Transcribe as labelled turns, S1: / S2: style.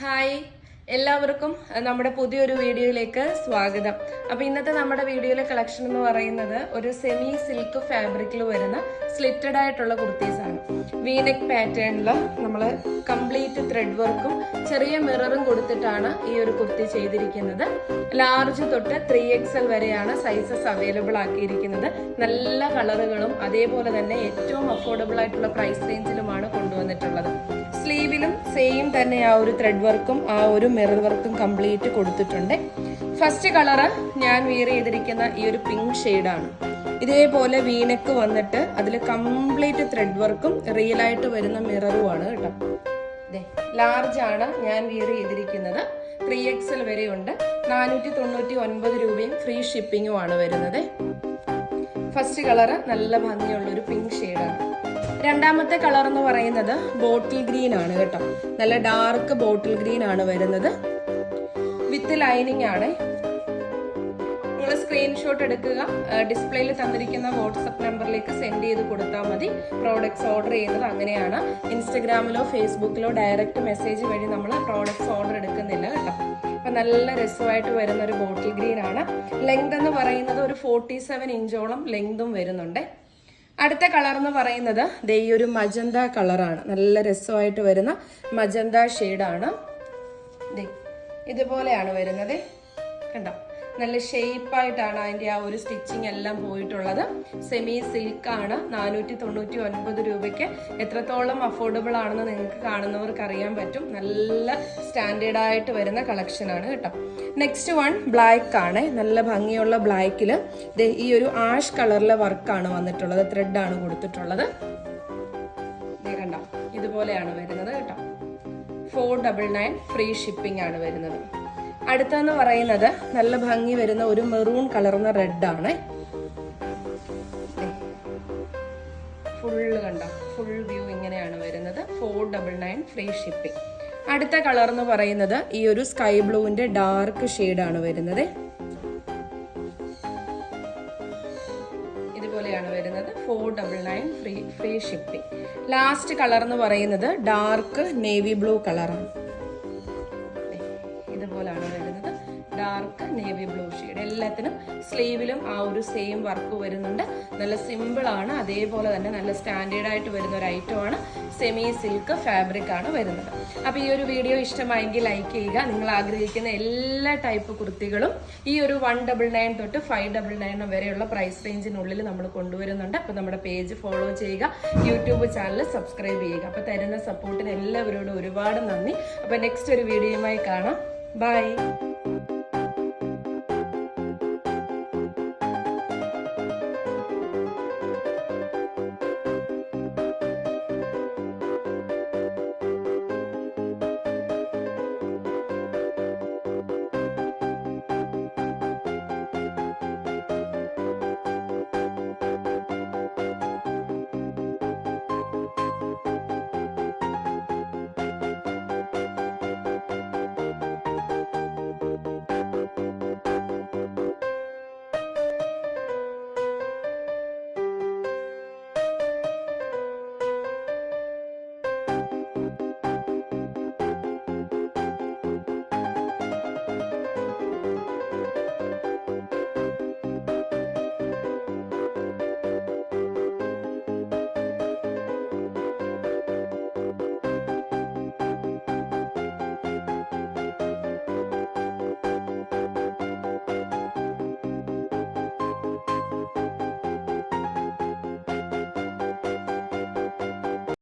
S1: Hi എല്ലാവർക്കും നമ്മുടെ പുതിയൊരു വീഡിയോയിലേക്ക് സ്വാഗതം. അപ്പോൾ ഇന്നത്തെ നമ്മുടെ വീഡിയോയിലെ കളക്ഷൻ എന്ന് പറയുന്നത് ഒരു സെമി സിൽക്ക് ഫാബ്രിക്കിൽ വരുന്ന സ്ലിറ്റഡ് ആയിട്ടുള്ള കുർത്തീസ് ആണ്. വീനെക്ക് പാറ്റേണിൽ നമ്മൾ കംപ്ലീറ്റ് ത്രെഡ് വർക്കും ചെറിയ മിററും കൊടുത്തിട്ടാണ് ഈ ഒരു കുർത്തി ചെയ്തിരിക്കുന്നത്. ലാർജ് തൊട്ട് 3XL വരെയാണ് സൈസസ് അവൈലബിൾ ആക്കിയിരിക്കുന്നത്. നല്ല കളറുകളും അതേപോലെ തന്നെ ഏറ്റവും അഫോർഡബിൾ ആയിട്ടുള്ള പ്രൈസ് റേഞ്ചിലുമാണ് കൊണ്ടുവന്നിട്ടുള്ളത്. സ്ലീവിലും സെയിം തന്നെ ആ ഒരു ത്രെഡ് വർക്കും ആ ഒരു മിറർ വർക്കും കംപ്ലീറ്റ് കൊടുത്തിട്ടുണ്ട്. ഫസ്റ്റ് കളറ് ഞാൻ വിയർ ചെയ്തിരിക്കുന്ന ഈ ഒരു പിങ്ക് ഷെയ്ഡാണ്. ഇതേപോലെ വീനെക്ക് വന്നിട്ട് അതിൽ കംപ്ലീറ്റ് ത്രെഡ് വർക്കും റിയൽ ആയിട്ട് വരുന്ന മിററുമാണ് കേട്ടോ. ലാർജ് ആണ് ഞാൻ വിയർ ചെയ്തിരിക്കുന്നത്. 3XL വരെ ഉണ്ട്. 499 രൂപയും ഫ്രീ ഷിപ്പിങ്ങും ആണ് വരുന്നത്. ഫസ്റ്റ് കളറ് നല്ല ഭംഗിയുള്ള ഒരു പിങ്ക് ഷെയ്ഡാണ്. രണ്ടാമത്തെ കളർ എന്ന് പറയുന്നത് ബോട്ടിൽ ഗ്രീൻ ആണ് കേട്ടോ. നല്ല ഡാർക്ക് ബോട്ടിൽ ഗ്രീൻ ആണ് വരുന്നത്. വിത്ത് ലൈനിങ് ആണ്. നിങ്ങൾ സ്ക്രീൻഷോട്ട് എടുക്കുക, ഡിസ്പ്ലേയിൽ തന്നിരിക്കുന്ന വാട്സപ്പ് നമ്പറിലേക്ക് സെൻഡ് ചെയ്ത് കൊടുത്താൽ മതി. പ്രോഡക്ട്സ് ഓർഡർ ചെയ്യുന്നത് അങ്ങനെയാണ്. ഇൻസ്റ്റഗ്രാമിലോ ഫേസ്ബുക്കിലോ ഡയറക്റ്റ് മെസ്സേജ് വഴി നമ്മൾ പ്രോഡക്ട്സ് ഓർഡർ എടുക്കുന്നില്ല കേട്ടോ. അപ്പൊ നല്ല രസമായിട്ട് വരുന്ന ഒരു ബോട്ടിൽ ഗ്രീൻ ആണ്. ലെങ്ത് എന്ന് പറയുന്നത് ഒരു 47 ഇഞ്ചോളം ലെങ്തും വരുന്നുണ്ട്. അടുത്ത കളർ എന്ന് പറയുന്നത് ഈ ഒരു മജന്ത കളറാണ്. നല്ല രസമായിട്ട് വരുന്ന മജന്ത ഷെയ്ഡാണ്. ഇതുപോലെയാണ് വരുന്നത്. കണ്ടോ, നല്ല ഷേപ്പായിട്ടാണ് അതിൻ്റെ ആ ഒരു സ്റ്റിച്ചിങ് എല്ലാം പോയിട്ടുള്ളത്. സെമി സിൽക്കാണ്. 499 രൂപയ്ക്ക് എത്രത്തോളം അഫോർഡബിൾ ആണെന്ന് നിങ്ങൾക്ക് കാണുന്നവർക്ക് അറിയാൻ പറ്റും. നല്ല സ്റ്റാൻഡേർഡ് ആയിട്ട് വരുന്ന കളക്ഷനാണ് കേട്ടോ. നെക്സ്റ്റ് വൺ ബ്ലാക്ക് ആണ്. നല്ല ഭംഗിയുള്ള ബ്ലാക്കിൽ ഈ ഒരു ആഷ് കളറിലെ വർക്കാണ് വന്നിട്ടുള്ളത്. ത്രെഡാണ് കൊടുത്തിട്ടുള്ളത്. കണ്ടോ, ഇതുപോലെയാണ് വരുന്നത് കേട്ടോ. 499 ഫ്രീ ഷിപ്പിംഗ് ആണ് വരുന്നത്. അടുത്തെന്ന് പറയുന്നത് നല്ല ഭംഗി വരുന്ന ഒരു മെറൂൺ കളർന്ന റെഡ് ആണ്. ഫുള്ള് കണ്ടോ, ഫുൾ വ്യൂ ഇങ്ങനെയാണ് വരുന്നത്. 499 ഫ്രീ ഷിപ്പിംഗ്. അടുത്ത കളർ എന്ന് പറയുന്നത് ഈ ഒരു സ്കൈ ബ്ലൂവിന്റെ ഡാർക്ക് ഷെയ്ഡാണ് വരുന്നത്. ഇതുപോലെയാണ് വരുന്നത്. 499 ഫ്രീ ഷിപ്പിംഗ്. ലാസ്റ്റ് കളർ എന്ന് പറയുന്നത് ഡാർക്ക് നേവി ബ്ലൂ കളറാണ്. ഇതുപോലാണ് വരുന്നത്. Dark navy blue shade. എല്ലാത്തിനും സ്ലീവിലും ആ ഒരു സെയിം വർക്ക് വരുന്നുണ്ട്. നല്ല സിമ്പിൾ ആണ്. അതേപോലെ തന്നെ നല്ല സ്റ്റാൻഡേർഡ് ആയിട്ട് വരുന്ന ഒരു ഐറ്റം ആണ്. സെമി സിൽക്ക് ഫാബ്രിക് ആണ് വരുന്നത്. അപ്പോൾ ഈ ഒരു വീഡിയോ ഇഷ്ടമായെങ്കിൽ ലൈക്ക് ചെയ്യുക. നിങ്ങൾ ആഗ്രഹിക്കുന്ന എല്ലാ ടൈപ്പ് കുർത്തികളും ഈ ഒരു 199 തൊട്ട് 599 വരെയുള്ള പ്രൈസ് റേഞ്ചിനുള്ളിൽ നമ്മൾ കൊണ്ടുവരുന്നുണ്ട്. അപ്പോൾ നമ്മുടെ പേജ് ഫോളോ ചെയ്യുക, യൂട്യൂബ് ചാനൽ സബ്സ്ക്രൈബ് ചെയ്യുക. അപ്പോൾ തരുന്ന സപ്പോർട്ടിന് എല്ലാവരോടും ഒരുപാട് നന്ദി. അപ്പോൾ നെക്സ്റ്റ് ഒരു വീഡിയോയുമായി കാണാം. ബൈ.